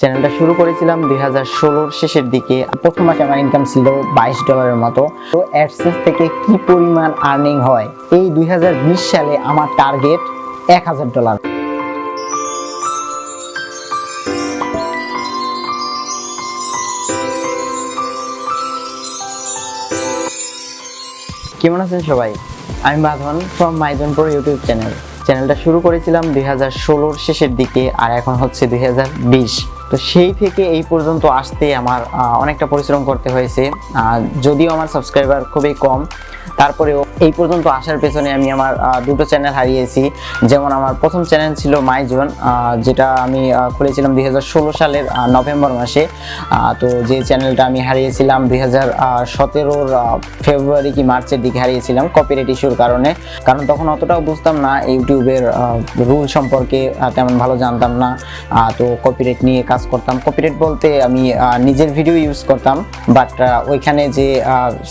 চ্যানেলটা শুরু করেছিলাম 2016 শেষের দিকে। প্রথম মাসে আমার ইনকাম ছিল $22 মতো। তো অ্যাডসেন্স থেকে কি পরিমাণ আর্নিং হয়, এই 2020 সালে আমার টার্গেট $1000। কেমন আছেন সবাই? আমি বাঁধন ফ্রম myzonepro ইউটিউব চ্যানেলটা শুরু করেছিলাম 2016 শেষের দিকে, আর এখন হচ্ছে 2020। তো সেই থেকে এই পর্যন্ত আসতে আমার অনেকটা পরিশ্রম করতে হয়েছে। যদিও আমার সাবস্ক্রাইবার খুবই কম, তারপরেও এই পর্যন্ত আসার পেছনে আমি আমার দুটো চ্যানেল হারিয়েছি। যেমন আমার প্রথম চ্যানেল ছিল মাইজন, যেটা আমি খুলেছিলাম 2016 সালের নভেম্বর মাসে। তো যে চ্যানেলটা আমি হারিয়েছিলাম 2017-র ফেব্রুয়ারি কি মার্চের দিকে হারিয়েছিলাম কপিরাইট ইস্যুর কারণে। কারণ তখন অতটাও বুঝতাম না ইউটিউবের রুল সম্পর্কে, তেমন ভালো জানতাম না। তো কপিরাইট নিয়ে কাজ করতাম। কপিরাইট বলতে আমি নিজের ভিডিও ইউজ করতাম, বাট ওইখানে যে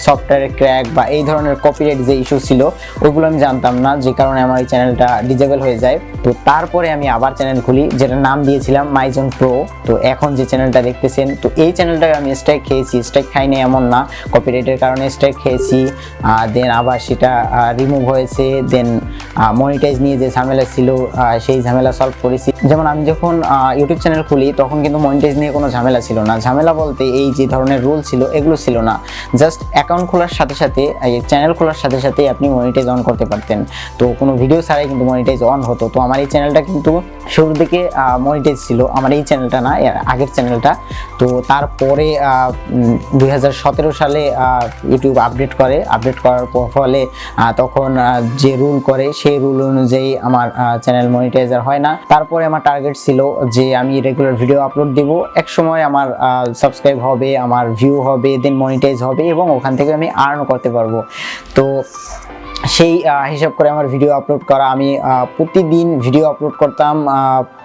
সফটওয়্যারের ক্র্যাক বা এই ধরনের কপিরাইট যে ইস্যু ছিল ওইগুলো আমি জানতাম না, যে কারণে আমার এই চ্যানেলটা ডিজেবল হয়ে যায়। তো তারপরে আমি আবার চ্যানেল খুলি, যেটার নাম দিয়েছিলাম myzonepro। তো এখন যে চ্যানেলটা দেখতেছেন, তো এই চ্যানেলটাকে আমি স্ট্রাইক খেয়েছি। স্ট্রাইক খাইনি এমন না, কপিরাইটের কারণে স্ট্রাইক খেয়েছি, দেন আবার সেটা রিমুভ হয়েছে, দেন মনিটাইজ নিয়ে যে ঝামেলা ছিল সেই ঝামেলা সলভ করেছি। যেমন আমি যখন ইউটিউব চ্যানেল খুলি তখন কিন্তু মনিটাইজ নিয়ে কোনো ঝামেলা ছিল না। ঝামেলা বলতে এই যে ধরনের রুল ছিল এগুলো ছিল না। জাস্ট অ্যাকাউন্ট খোলার সাথে সাথে, চ্যানেল খোলার সাথে সাথে আপনি মনিটাইজ অন করতে পারতেন। তো কোনো ভিডিও ছাড়াই কিন্তু মনিটাইজ অন হতো। তো আমার এই চ্যানেলটা কিন্তু শুরুর দিকে মনিটাইজ ছিল, আমার এই চ্যানেলটা না, আগের চ্যানেলটা। তো তারপরে 2017 সালে ইউটিউব আপডেট করার ফলে তখন যে রুল করে সেই রুল অনুযায়ী আমার চ্যানেল মনিটাইজার হয় না। তারপরে আমার টার্গেট ছিল যে আমি রেগুলার ভিডিও আপলোড দিব, এক সময় আমার সাবস্ক্রাইব হবে, আমার ভিউ হবে, দেন মনিটাইজ হবে এবং ওখান থেকে আমি আর্নও করতে পারবো। তো সেই হিসাব করে আমার ভিডিও আপলোড করা, আমি প্রতিদিন ভিডিও আপলোড করতাম।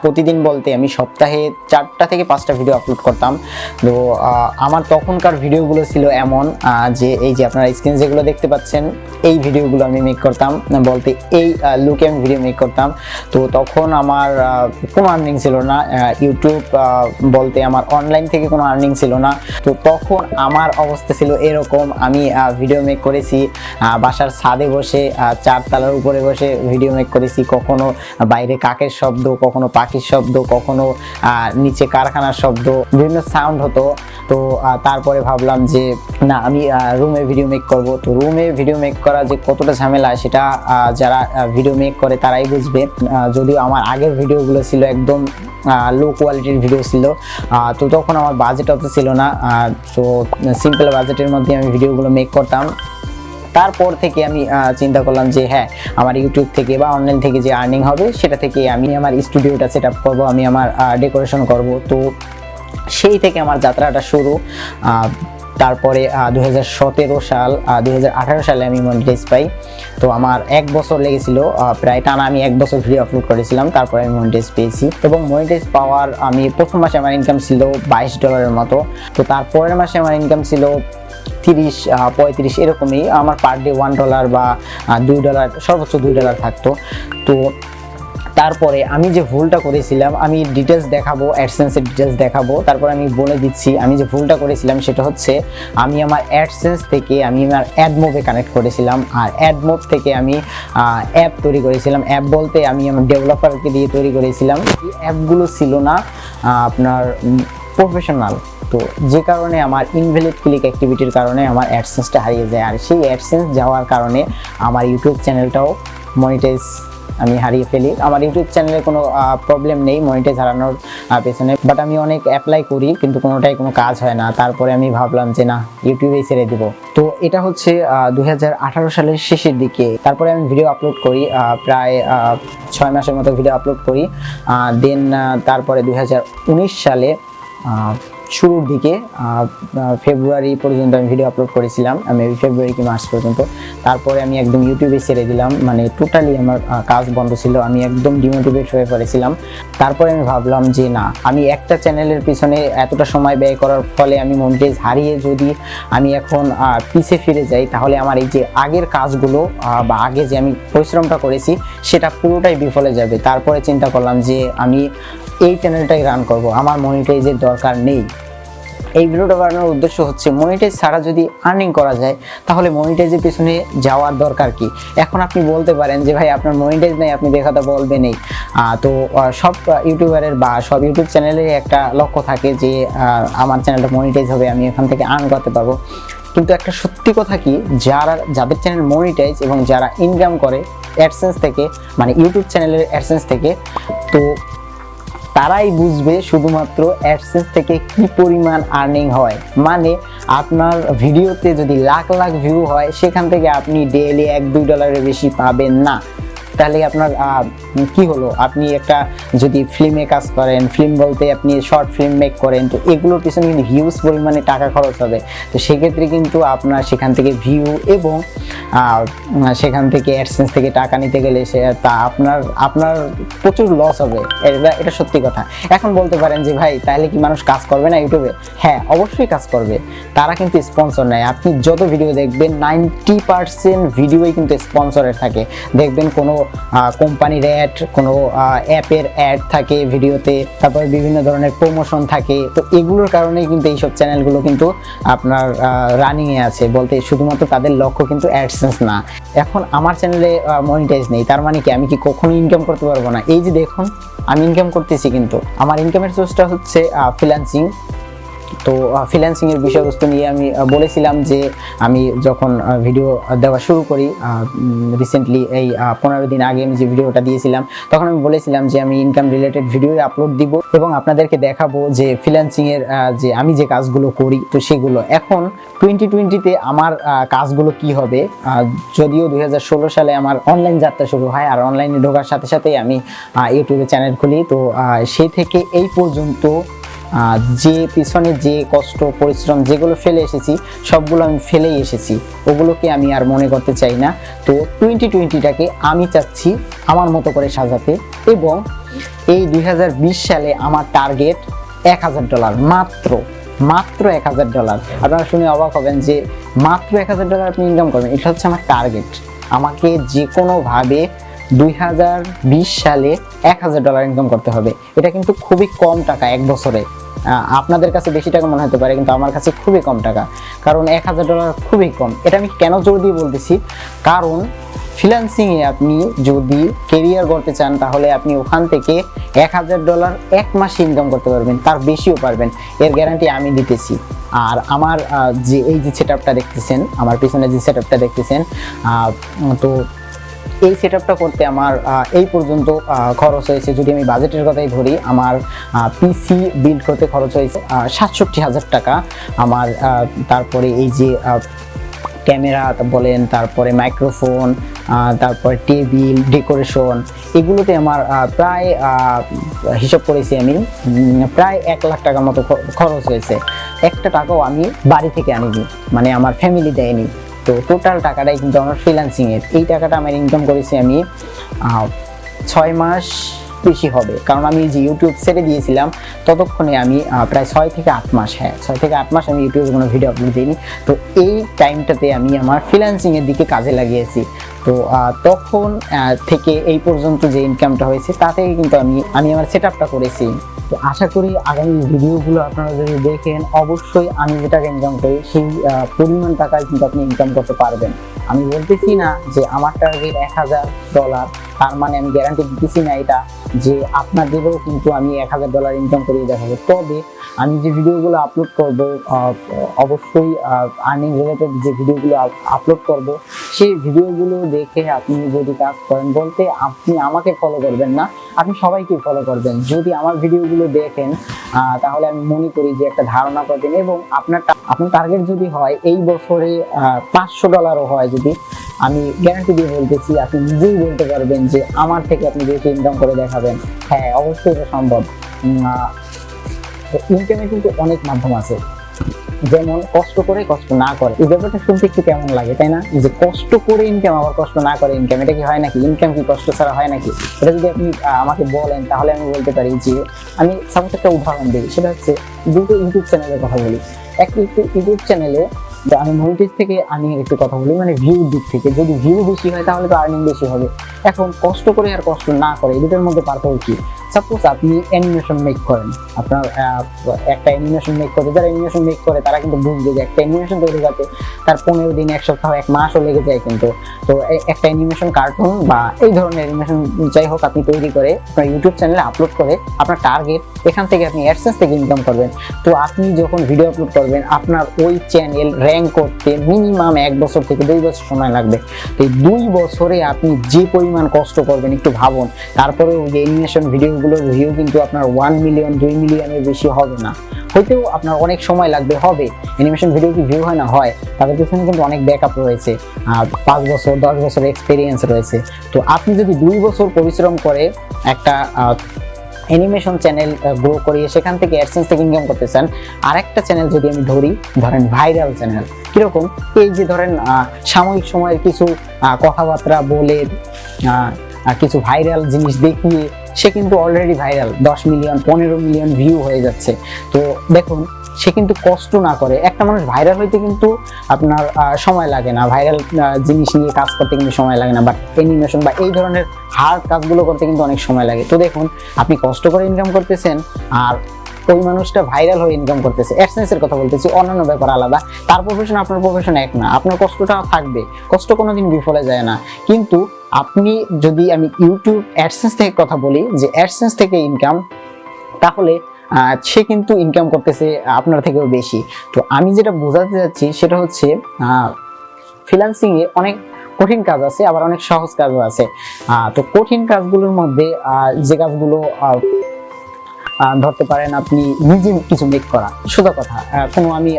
প্রতিদিন বলতে আমি সপ্তাহে 4টা থেকে 5টা ভিডিও আপলোড করতাম। তো আমার তখনকার ভিডিওগুলো ছিল এমন যে এই যে আপনারা স্ক্রিন যেগুলো দেখতে পাচ্ছেন এই ভিডিওগুলো আমি মেক করতাম, বলতে এই লুকে আমি ভিডিও মেক করতাম। তো তখন আমার কোনো আর্নিং ছিল না, ইউটিউব বলতে আমার অনলাইন থেকে কোনো আর্নিং ছিল না। তো তখন আমার অবস্থা ছিল এরকম, আমি ভিডিও মেক করেছি বাসার ছাদে বসে, 4 তলার উপরে বসে ভিডিও মেক করেছি। কখনো বাইরে কাকের শব্দ, কখনো পাখির শব্দ, কখনো নিচে কারখানার শব্দ, বিভিন্ন সাউন্ড হতো। তো তারপরে ভাবলাম যে না, আমি রুমে ভিডিও মেক করব। তো রুমে ভিডিও মেক করা যে কতটা ঝামেলা সেটা যারা ভিডিও মেক করে তারাই বুঝবে। যদিও আমার আগের ভিডিওগুলো ছিল একদম লো কোয়ালিটির ভিডিও ছিল, তো তখন আমার বাজেট অত ছিল না। তো সিম্পল বাজেটের মধ্যে আমি ভিডিওগুলো মেক করতাম। তারপর থেকে আমি চিন্তা করলাম যে হ্যাঁ, আমার ইউটিউব থেকে বা অনলাইন থেকে যে আর্নিং হবে সেটা থেকে আমি আমার স্টুডিওটা সেট আপ করবো, আমি আমার ডেকোরেশন করব। তো সেই থেকে আমার যাত্রাটা শুরু। তারপরে 2017 সাল 2018 সালে আমি মনিটাইজ পাই। তো আমার 1 বছর লেগেছিল, প্রায় টানা আমি 1 বছর ভিডিও আপলোড করেছিলাম, তারপরে আমি মনিটাইজ পেয়েছি। এবং মনিটাইজ পাওয়ার আমি প্রথম মাসে আমার ইনকাম ছিল $22 মতো। তো তারপরের মাসে আমার ইনকাম ছিল 30-35 এরকমই। আমার পার ডে $1 বা $2, সর্বোচ্চ $2 থাকতো। তো তারপরে আমি যে ভুলটা করেছিলাম, আমি ডিটেলস দেখাবো, অ্যাডসেন্সের ডিটেলস দেখাবো। তারপর আমি বলে দিচ্ছি আমি যে ভুলটা করেছিলাম সেটা হচ্ছে আমি আমার অ্যাডসেন্স থেকে আমি আমার অ্যাডমোবে কানেক্ট করেছিলাম, আর অ্যাডমোব থেকে আমি অ্যাপ তৈরি করেছিলাম। অ্যাপ বলতে আমি আমার ডেভেলপারকে দিয়ে তৈরি করেছিলাম। এই অ্যাপগুলো ছিল না আপনার প্রফেশনাল। তো যে কারণে আমার ইনভ্যালিড ক্লিক অ্যাক্টিভিটির কারণে আমার অ্যাডসেন্সটা হারিয়ে যায়, আর সেই অ্যাডসেন্স যাওয়ার কারণে আমার ইউটিউব চ্যানেলটাও মনিটাইজ আমি হারিয়ে ফেলি। আমার ইউটিউব চ্যানেলে কোনো প্রবলেম নেই মনিটাইজ হারানোর পেছনে, বাট আমি অনেক অ্যাপ্লাই করি কিন্তু কোনোটাই কোনো কাজ হয় না। তারপরে আমি ভাবলাম যে না, ইউটিউবেই ছেড়ে দিব। তো এটা হচ্ছে 2018 সালের শেষের দিকে। তারপরে আমি ভিডিও আপলোড করি, প্রায় 6 মাসের মতো ভিডিও আপলোড করি। দেন তারপরে 2019 সালে শুরুর দিকে ফেব্রুয়ারি পর্যন্ত আমি ভিডিও আপলোড করেছিলাম, মেবি ফেব্রুয়ারি কি মার্চ পর্যন্ত। তারপরে আমি একদম ইউটিউবে ছেড়ে দিলাম, মানে টোটালি আমার কাজ বন্ধ ছিল, আমি একদম ডিমোটিভেট হয়ে পড়েছিলাম। তারপরে আমি ভাবলাম যে না, আমি একটা চ্যানেলের পিছনে এতটা সময় ব্যয় করার ফলে আমি মনিটাইজ হারিয়ে যদি আমি এখন পিছে ফিরে যাই, তাহলে আমার এই যে আগের কাজগুলো বা আগে যে আমি পরিশ্রমটা করেছি সেটা পুরোটাই বিফলে যাবে। তারপরে চিন্তা করলাম যে আমি এই চ্যানেলটাই রান করব, আমার মনিটাইজের দরকার নেই। এই ভিডিওটা বানানোর উদ্দেশ্য হচ্ছে মনিটাইজ ছাড়া যদি আর্নিং করা যায় তাহলে মনিটাইজের পিছনে যাওয়ার দরকার কি। এখন আপনি বলতে পারেন যে ভাই আপনার মনিটাইজ নেই, আপনি দেখাতে বলবেন এই। তো সব ইউটিউবারের বা সব ইউটিউব চ্যানেলের একটা লক্ষ্য থাকে যে আমার চ্যানেলটা মনিটাইজ হবে, আমি এখান থেকে আর্ন করতে পারবো। কিন্তু একটা সত্যি কথা কি, যাদের চ্যানেল মনিটাইজ এবং যারা ইনকাম করে অ্যাডসেন্স থেকে, মানে ইউটিউব চ্যানেলের অ্যাডসেন্স থেকে, তো তারাই বুঝবে শুধুমাত্র অ্যাডসেন্স থেকে কি পরিমাণ আর্নিং হয়। মানে আপনার ভিডিওতে যদি লাখ লাখ ভিউ হয়, সেখান থেকে আপনি ডেইলি $1-2 বেশি পাবেন না। তাহলে আপনার কি হলো, আপনি একটা যদি ফিল্মে কাজ করেন, ফিল্ম বলতে আপনি শর্ট ফিল্ম মেক করেন, তো এগুলোর পিছনে কিন্তু হিউজ পরিমাণে টাকা খরচ হবে। তো সেক্ষেত্রে কিন্তু আপনার সেখান থেকে ভিউ এবং সেখান থেকে অ্যাডসেন্স থেকে টাকা নিতে গেলে তা আপনার প্রচুর লস হবে, এটা সত্যি কথা। এখন বলতে পারেন যে ভাই তাহলে কি মানুষ কাজ করবে না ইউটিউবে? হ্যাঁ, অবশ্যই কাজ করবে, তারা কিন্তু স্পন্সর নেয়। আপনি যত ভিডিও দেখবেন 90% ভিডিওই কিন্তু স্পন্সরের থাকে। দেখবেন কোনো কোম্পানির অ্যাড, কোনো অ্যাপের অ্যাড থাকে ভিডিওতে, তারপরে বিভিন্ন ধরনের প্রমোশন থাকে। তো এগুলোর কারণেই কিন্তু এইসব চ্যানেলগুলো কিন্তু আপনার রানিংয়ে আছে, বলতে শুধুমাত্র তাদের লক্ষ্য কিন্তু অ্যাডসেন্স না। এখন আমার চ্যানেলে মনিটাইজ নেই, তার মানে কি আমি কি কখনো ইনকাম করতে পারবো না? এই যে দেখুন আমি ইনকাম করতেছি, কিন্তু আমার ইনকামের সোর্সটা হচ্ছে ফ্রিল্যান্সিং। তো ফ্রিল্যান্সিং এর বিষয়বস্তু নিয়ে আমি বলেছিলাম যে আমি যখন ভিডিও দেওয়া শুরু করি, রিসেন্টলি এই 15 দিন আগে আমি যে ভিডিওটা দিয়েছিলাম, তখন আমি বলেছিলাম যে আমি ইনকাম রিলেটেড ভিডিও আপলোড দিব এবং আপনাদেরকে দেখাবো যে ফ্রিল্যান্সিং এর যে আমি যে কাজগুলো করি, তো সেগুলো এখন 2020-তে আমার কাজগুলো কি হবে। যদিও 2016 সালে আমার অনলাইন যাত্রা শুরু হয়, আর অনলাইনে ঢোকার সাথে সাথেই আমি ইউটিউবে চ্যানেল খুলি। তো সেই থেকে এই পর্যন্ত যে পিছনে যে কষ্ট পরিশ্রম যেগুলো ফেলে এসেছি, সবগুলো আমি ফেলেই এসেছি, ওগুলোকে আমি আর মনে করতে চাই না। তো 2020টাকে আমি চাচ্ছি আমার মতো করে সাজাতে, এবং এই 2020 সালে আমার টার্গেট $1000, মাত্র $1000। আপনারা শুনে অবাক হবেন যে মাত্র $1000 আপনি ইনকাম করবেন, এটা হচ্ছে আমার টার্গেট। আমাকে যে কোনোভাবে 2020 সালে $1000 ইনকাম করতে হবে। এটা কিন্তু খুবই কম টাকা এক বছরে। আপনাদের কাছে বেশি টাকা মনে হতে পারে, কিন্তু আমার কাছে খুবই কম টাকা, কারণ $1000 খুবই কম। এটা আমি কেন জোর দিয়ে বলতেছি, কারণ ফ্রিল্যান্সিংয়ে আপনি যদি কেরিয়ার গড়তে চান, তাহলে আপনি ওখান থেকে $1000 এক মাসে ইনকাম করতে পারবেন, তার বেশিও পারবেন, এর গ্যারান্টি আমি দিতেছি। আর আমার যে এই যে সেটআপটা দেখতেছেন, আমার পিছনে যে সেটআপটা দেখতেছেন, তো এই সেটআপটা করতে আমার এই পর্যন্ত খরচ হয়েছে, যদি আমি বাজেটের কথাই ধরি, আমার পিসি বিল্ড করতে খরচ হয়েছে ৬৭,০০০ টাকা। আমার তারপরে এই যে ক্যামেরা বলেন, তারপরে মাইক্রোফোন, তারপরে টেবিল, ডেকোরেশন, এগুলোতে আমার প্রায় হিসাব করেছি আমি প্রায় ১ লাখ টাকার মতো খরচ হয়েছে। একটা টাকাও আমি বাড়ি থেকে আনিনি, মানে আমার ফ্যামিলি দেয়নি। তো টোটাল টাকাটাই কিন্তু আমার ফ্রিল্যান্সিং এর। এই টাকাটা আমার ইনকাম করেছি আমি 6 মাস বেশি হবে, কারণ আমি যে ইউটিউব ছেড়ে দিয়েছিলাম ততক্ষণে আমি প্রায় 6 থেকে 8 মাস, হ্যাঁ 6 থেকে 8 মাস আমি ইউটিউবে কোনো ভিডিও আপলোড দিইনি। তো এই টাইমটাতে আমি আমার ফ্রিল্যান্সিং এর দিকে কাজে লাগিয়েছি। তো তখন থেকে এই পর্যন্ত যে ইনকামটা হয়েছে, তা থেকে কিন্তু আমি আমার সেটআপটা করেছি। তো আশা করি আগামী ভিডিওগুলো আপনারা যদি দেখেন, অবশ্যই আমি যে টাকা ইনকাম করি সেই পরিমাণ টাকায় কিন্তু আপনি ইনকাম করতে পারবেন। আমি বলতেছি না যে আমার টার্গেট $1000, তার মানে আমি গ্যারান্টি দিতেছি না এটা যে আপনাদেরও কিন্তু আমি $1000 ইনকাম করে দেখাবো। তবে আমি যে ভিডিওগুলো আপলোড করব, অবশ্যই আর্নিং রিলেটেড যে ভিডিওগুলো আপলোড করব, সেই ভিডিওগুলো দেখে আপনি যদি কাজ করেন, বলতে আপনি আমাকে ফলো করবেন না, আপনি সবাইকে ফলো করবেন। যদি আমার ভিডিওগুলো দেখেন, তাহলে আমি মনে করি যে একটা ধারণা পাবেন, এবং আপনার টার্গেট যদি হয় এই বছরে $500 হয়, যদি আমি গ্যারান্টি দিয়ে বলতেছি, আপনি নিজেই বলতে পারবেন যে আমার থেকে আপনি বেশি ইনকাম করে দেখাবেন। হ্যাঁ, অবশ্যই এটা সম্ভব। ইনকামে কিন্তু অনেক মাধ্যম আছে, যেমন কষ্ট করে, কষ্ট না করে। এই ব্যাপারটা শুনতে একটু কেমন লাগে, তাই না? যে কষ্ট করে ইনকাম, আবার কষ্ট না করে ইনকাম, এটা কি হয় নাকি? ইনকাম কি কষ্ট ছাড়া হয় নাকি? এটা যদি আপনি আমাকে বলেন, তাহলে আমি বলতে পারি যে, আমি সাপোজ একটা উদাহরণ দিই, সেটা হচ্ছে দুটো ইউটিউব চ্যানেলের কথা বলি। একটা ইউটিউব চ্যানেলে আমি মনিটাইজ থেকে আর্নিং একটু কথা বলি, মানে ভিউ দিক থেকে। যদি ভিউ বেশি হয় তাহলে তো আর্নিং বেশি হবে। এখন কষ্ট করে আর কষ্ট না করে, এই দুটোর মধ্যে পার্থক্য কি? সাপোজ আপনি অ্যানিমেশন মেক করেন, আপনার একটা অ্যানিমেশন মেক করে, যারা অ্যানিমেশন মেক করে তারা কিন্তু বুঝবে যে একটা অ্যানিমেশন তৈরি করতে তার 15 দিন, 1 সপ্তাহ, 1 মাসও লেগে যায় কিন্তু। তো একটা অ্যানিমেশন কার্টুন বা এই ধরনের অ্যানিমেশন যাই হোক আপনি তৈরি করে আপনার ইউটিউব চ্যানেলে আপলোড করে আপনার টার্গেট, এখান থেকে আপনি অ্যাডসেন্স থেকে ইনকাম করবেন। তো আপনি যখন ভিডিও আপলোড করবেন আপনার ওই চ্যানেল র্যাঙ্ক করতে মিনিমাম 1 বছর থেকে 2 বছর সময় লাগবে। তো এই 2 বছরে আপনি যে পরিমাণ কষ্ট করবেন একটু ভাবুন। তারপরে ওই যে অ্যানিমেশন ভিডিওগুলোর ভিউ কিন্তু আপনার 1 মিলিয়ন 2 মিলিয়নের বেশি হবে না, হয়তো আপনার অনেক সময় লাগবে, হবে। অ্যানিমেশন ভিডিও কি ভিউ হয় না? হয়। তাদের পিছনে কিন্তু অনেক ব্যাকআপ রয়েছে, 5 বছর 10 বছর এক্সপিরিয়েন্স রয়েছে। তো আপনি যদি 2 বছর পরিশ্রম করে একটা অ্যানিমেশন চ্যানেল গ্রো করিয়ে সেখান থেকে অ্যাডসেন্স থেকে ইনকাম করতে চান, আরেকটা চ্যানেল যদি আমি ধরেন ভাইরাল চ্যানেল, কিরকম? এই যে ধরেন সাময়িক সময়ের কিছু কথাবার্তা বলে কিছু ভাইরাল জিনিস দেখিয়ে সে কিন্তু already viral, 10 million 15 million view হয়ে যাচ্ছে। তো দেখুন, সে কিন্তু কষ্ট না করে, একটা মানুষ ভাইরাল হইতে কিন্তু আপনার সময় লাগে না, ভাইরাল জিনিস নিয়ে কাজ করতে কিন্তু সময় লাগে না, বাট অ্যানিমেশন বা এই ধরনের হার্ড কাজগুলো করতে কিন্তু অনেক সময় লাগে। তো দেখুন, আপনি কষ্ট করে ইনকাম করতেছেন আর ওই মানুষটা ভাইরাল হয়ে ইনকাম করতেছে। অ্যাডসেন্সের কথা বলতেছি, অন্যান্য ব্যাপার আলাদা, তার প্রফেশন আপনার প্রফেশন এক না, আপনার কষ্টটা থাকবে, কষ্ট কোনোদিন বিফলে যায় না। কিন্তু আপনি যদি আমি ইউটিউব অ্যাডসেন্স থেকে কথা বলি, যে অ্যাডসেন্স থেকে ইনকাম, তাহলে সে কিন্তু ইনকাম করতেছে আপনার থেকেও বেশি। তো আমি যেটা বোঝাতে চাচ্ছি সেটা হচ্ছে ফ্রিল্যান্সিং এ অনেক কঠিন কাজ আছে, আবার অনেক সহজ কাজও আছে। তো কঠিন কাজগুলোর মধ্যে যে কাজগুলো ধরতে পারেন আপনি নিজে কিছু মেক করা, সোজা কথা, কোনো আমি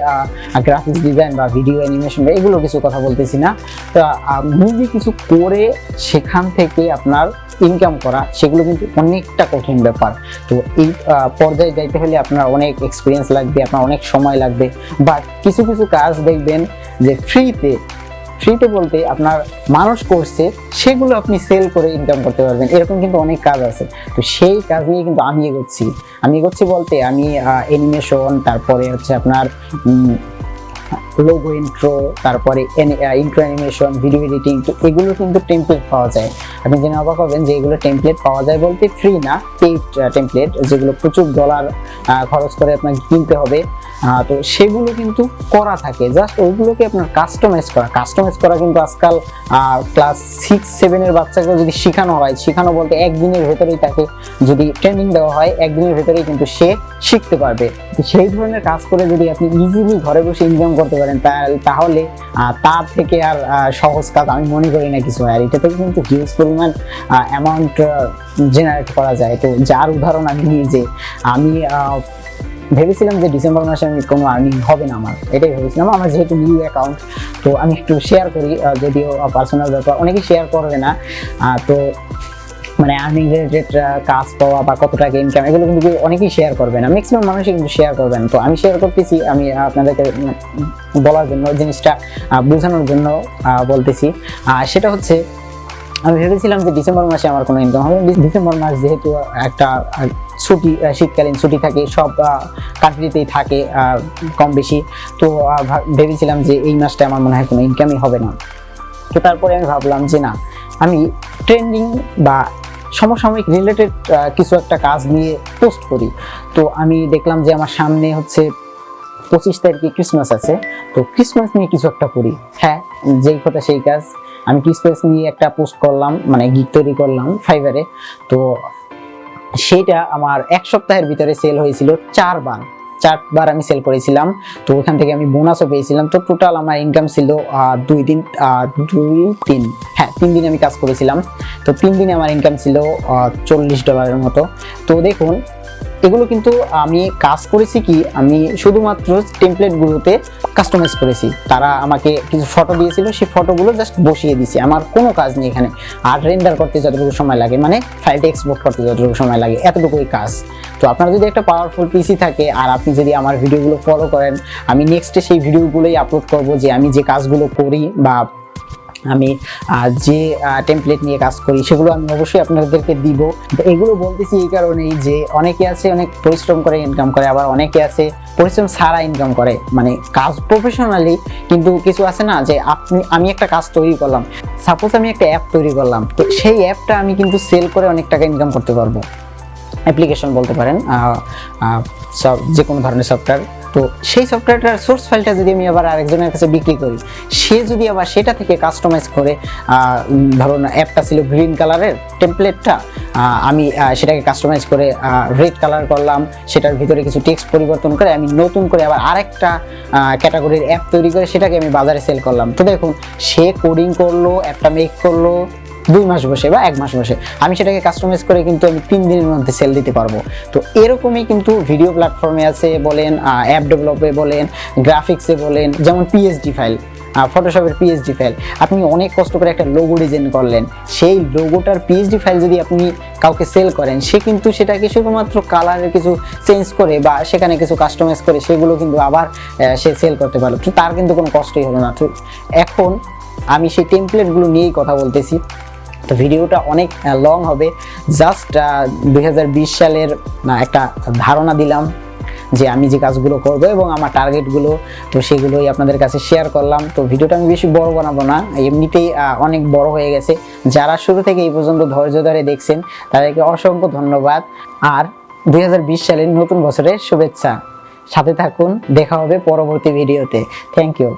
গ্রাফিক্স ডিজাইন বা ভিডিও অ্যানিমেশন এগুলো কিছু কথা বলতেছি না। তো নিজে কিছু করে সেখান থেকে আপনার ইনকাম করা, সেগুলো কিন্তু অনেকটা কঠিন ব্যাপার। তো এই পর্যায়ে যাইতে হলে আপনার অনেক এক্সপিরিয়েন্স লাগবে, আপনার অনেক সময় লাগবে। বাট কিছু কিছু কাজ দেখবেন যে ফ্রিতে বলতে আপনার মানুষ করছে, সেগুলো আপনি সেল করে ইনকাম করতে পারবেন, এরকম কিন্তু অনেক কাজ আছে। তো সেই কাজ নিয়ে কিন্তু আমি এগোচ্ছি বলতে আমি অ্যানিমেশন, তারপরে হচ্ছে আপনার লোগো ইন্ট্রো, তারপরে ইন্ট্রো অ্যানিমেশন, ভিডিও এডিটিং, তো এগুলো কিন্তু টেমপ্লেট পাওয়া যায়। আপনি জেনে অবাক হবেন যে এগুলো টেমপ্লেট পাওয়া যায় বলতে ফ্রি না, পেইড টেমপ্লেট, যেগুলো প্রচুর ডলার খরচ করে আপনাকে কিনতে হবে। তো সেগুলো কিন্তু করা থাকে, জাস্ট ওইগুলোকে আপনার কাস্টমাইজ করা কিন্তু আজকাল ক্লাস 6-7 এর বাচ্চাকে যদি শেখানো হয়, শেখানো বলতে একদিনের ভেতরেই তাকে যদি ট্রেনিং দেওয়া হয়, একদিনের ভেতরেই কিন্তু সে শিখতে পারবে। সেই ধরনের কাজ করে যদি আপনি ইজিলি ঘরে বসে ইনকাম করতে পারেন, তাহলে তার থেকে আর সহজ কাজ আমি মনে করি না কিছু। আর এটা থেকে কিন্তু হিউজ পরিমাণ অ্যামাউন্ট জেনারেট করা যায়। তো যার উদাহরণ আমি নিজে, আমি ভেবেছিলাম যে ডিসেম্বর মাসে আমি কোনো আর্নিং হবে না, আমার এটাই ভেবেছিলাম। আমার যেহেতু নিউ অ্যাকাউন্ট, তো আমি একটু শেয়ার করি, যদিও পার্সোনাল ব্যাপার, অনেকেই শেয়ার করবে না। তো মানে আর্নিং রিলেটেড কাজ পাওয়া বা কত টাকা ইনকাম, এগুলো কিন্তু অনেকেই শেয়ার করবে না, ম্যাক্সিমাম মানুষই কিন্তু শেয়ার করবে না। তো আমি শেয়ার করতেছি, আমি আপনাদেরকে বলার জন্য, জিনিসটা বোঝানোর জন্য বলতেছি। সেটা হচ্ছে, আমি ভেবেছিলাম যে ডিসেম্বর মাসে আমার কোনো ইনকাম হবে। ডিসেম্বর মাস যেহেতু একটা ছুটি, শীতকালীন ছুটি থাকে, সব কান্ট্রিতেই থাকে কম বেশি, তো ভেবেছিলাম যে এই মাসটা আমার মনে হয় কোনো ইনকামই হবে না। তো তারপরে আমি ভাবলাম যে না, আমি ট্রেন্ডিং বা সমসাময়িক রিলেটেড কিছু একটা কাজ নিয়ে পোস্ট করি। তো আমি দেখলাম যে আমার সামনে হচ্ছে 25 তারিখে ক্রিসমাস আছে, তো ক্রিসমাস নিয়ে কিছু একটা করি। হ্যাঁ, যেই কথা সেই কাজ, আমি ক্রিসমাস নিয়ে একটা পোস্ট করলাম, মানে গিগ তৈরি করলাম ফাইবারে। তো সেইটা আমার 1 সপ্তাহের ভিতরে সেল হয়েছিল 4বার আমি সেল করেছিলাম। তো ওখান থেকে আমি বোনাসও পেয়েছিলাম। তো টোটাল আমার ইনকাম ছিল 3 দিন আমি কাজ করেছিলাম। তো 3 দিনে আমার ইনকাম ছিল $40 মতো। তো দেখুন, এগুলো কিন্তু আমি কাজ করেছি কি, আমি শুধুমাত্র টেমপ্লেটগুলোতে কাস্টমাইজ করেছি। তারা আমাকে কিছু ফটো দিয়েছিল, সেই ফটোগুলো জাস্ট বসিয়ে দিয়েছি, আমার কোনো কাজ নেই এখানে। আর রেন্ডার করতে যতটুকু সময় লাগে, মানে ফাইলটা এক্সপোর্ট করতে যতটুকু সময় লাগে, এতটুকুই কাজ। তো আপনার যদি একটা পাওয়ারফুল পিসি থাকে আর আপনি যদি আমার ভিডিওগুলো ফলো করেন, আমি নেক্সটে সেই ভিডিওগুলোই আপলোড করব, যে আমি যে কাজগুলো করি বা আমি যে টেমপ্লেট নিয়ে কাজ করি, সেগুলো আমি অবশ্যই আপনাদেরকে দিব। এগুলো বলতেছি এই কারণেই যে অনেকে আছে অনেক পরিশ্রম করে ইনকাম করে, আবার অনেকে আছে পরিশ্রম ছাড়া ইনকাম করে, মানে কাজ প্রফেশনালি। কিন্তু কিছু আছে না, যে আমি একটা কাজ তৈরি করলাম, সাপোজ আমি একটা অ্যাপ তৈরি করলাম, তো সেই অ্যাপটা আমি কিন্তু সেল করে অনেক টাকা ইনকাম করতে পারবো। অ্যাপ্লিকেশন বলতে পারেন, যে কোনো ধরনের সফটওয়্যার। তো সেই সফটওয়্যারটার সোর্স ফাইলটা যদি আমি আবার আরেকজনের কাছে বিক্রি করি, সে যদি আবার সেটা থেকে কাস্টমাইজ করে, ধরুন অ্যাপটা ছিল গ্রিন কালারের টেমপ্লেটটা, আমি সেটাকে কাস্টমাইজ করে রেড কালার করলাম, সেটার ভিতরে কিছু টেক্সট পরিবর্তন করে আমি নতুন করে আবার আরেকটা ক্যাটাগরির অ্যাপ তৈরি করে সেটাকে আমি বাজারে সেল করলাম। তো দেখুন, সে কোডিং করলো, অ্যাপটা মেক করলো 2 মাস বসে বা 1 মাস বসে, আমি সেটাকে কাস্টমাইজ করে কিন্তু আমি 3 দিনের মধ্যে সেল দিতে পারবো। তো এরকমই কিন্তু ভিডিও প্ল্যাটফর্মে আছে বলেন, অ্যাপ ডেভেলপে বলেন, গ্রাফিক্সে বলেন, যেমন পিএসডি ফাইল, ফটোশপের পিএসডি ফাইল, আপনি অনেক কষ্ট করে একটা লোগো ডিজাইন করলেন, সেই লোগোটার পিএসডি ফাইল যদি আপনি কাউকে সেল করেন, সে কিন্তু সেটাকে শুধুমাত্র কালারের কিছু চেঞ্জ করে বা সেখানে কিছু কাস্টমাইজ করে সেগুলো কিন্তু আবার সে সেল করতে পারলো। তো তার কিন্তু কোনো কষ্টই হলো না। তো এখন আমি সেই টেমপ্লেটগুলো নিয়েই কথা বলতেছি। তো ভিডিওটা অনেক লং হবে, জাস্ট 2020 সালের একটা ধারণা দিলাম যে আমি যে কাজগুলো করব এবং আমার টার্গেটগুলো, তো সেগুলোই আপনাদের কাছে শেয়ার করলাম। তো ভিডিওটা আমি বেশি বড় বানাবো না, এমনিতেই অনেক বড় হয়ে গেছে। যারা শুরু থেকে এই পর্যন্ত ধৈর্য ধরে দেখছেন তাদেরকে অসংখ্য ধন্যবাদ। আর 2020 সালের নতুন বছরের শুভেচ্ছা। সাথে থাকুন, দেখা হবে পরবর্তী ভিডিওতে। Thank you.